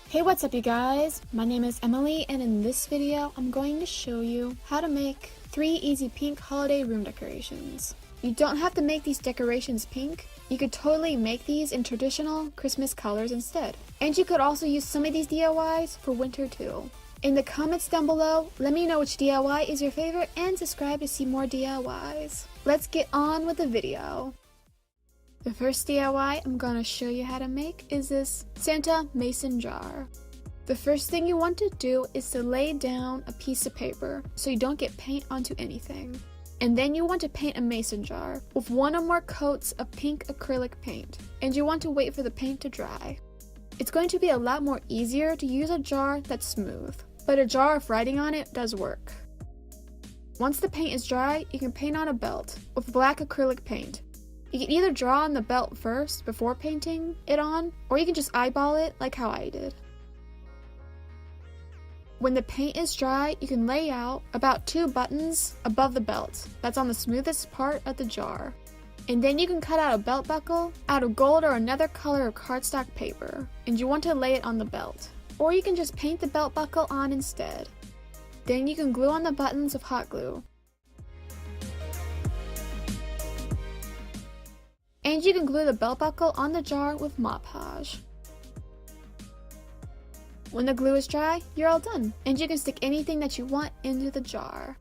Hey, what's up you guys? My name is Emily and in this video I'm going to show you how to make 3 easy pink holiday room decorations. You don't have to make these decorations pink. You could totally make these in traditional Christmas colors instead. And you could also use some of these DIYs for winter too. In the comments down below, let me know which DIY is your favorite and subscribe to see more DIYs. Let's get on with the video. The first DIY I'm gonna show you how to make is this Santa mason jar. The first thing you want to do is to lay down a piece of paper so you don't get paint onto anything. And then you want to paint a mason jar with 1 or more coats of pink acrylic paint. And you want to wait for the paint to dry. It's going to be a lot more easier to use a jar that's smooth, but a jar with writing on it does work. Once the paint is dry, you can paint on a belt with black acrylic paint. You can either draw on the belt first before painting it on, or you can just eyeball it like how I did. When the paint is dry, you can lay out about 2 buttons above the belt that's on the smoothest part of the jar. And then you can cut out a belt buckle out of gold or another color of cardstock paper, and you want to lay it on the belt. Or you can just paint the belt buckle on instead. Then you can glue on the buttons with hot glue. And you can glue the belt buckle on the jar with Mod Podge. When the glue is dry, you're all done, and you can stick anything that you want into the jar.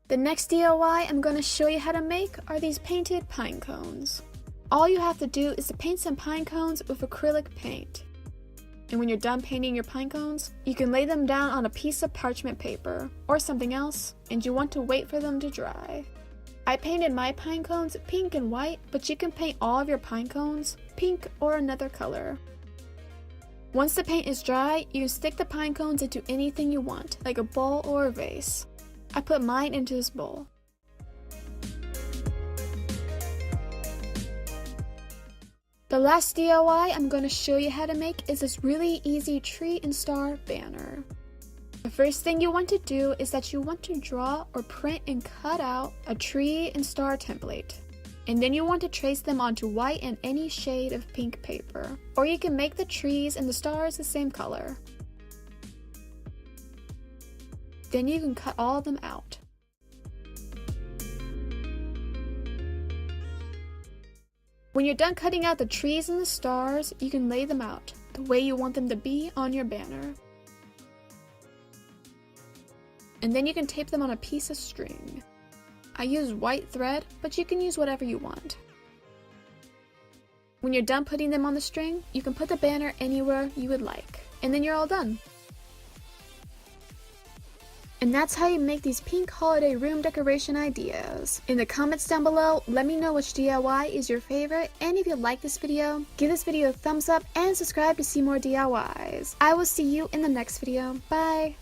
The next DIY I'm going to show you how to make are these painted pine cones. All you have to do is to paint some pine cones with acrylic paint. And when you're done painting your pine cones, you can lay them down on a piece of parchment paper or something else, and you want to wait for them to dry. I painted my pine cones pink and white, but you can paint all of your pine cones pink or another color. Once the paint is dry, you can stick the pine cones into anything you want, like a bowl or a vase. I put mine into this bowl. The last DIY I'm going to show you how to make is this really easy tree and star banner. The first thing you want to do is that you want to draw or print and cut out a tree and star template. And then you want to trace them onto white and any shade of pink paper. Or you can make the trees and the stars the same color. Then you can cut all of them out. When you're done cutting out the trees and the stars, you can lay them out the way you want them to be on your banner. And then you can tape them on a piece of string. I use white thread, but you can use whatever you want. When you're done putting them on the string, you can put the banner anywhere you would like. And then you're all done. And that's how you make these pink holiday room decoration ideas. In the comments down below, let me know which DIY is your favorite, and if you like this video, give this video a thumbs up and subscribe to see more DIYs. I will see you in the next video. Bye!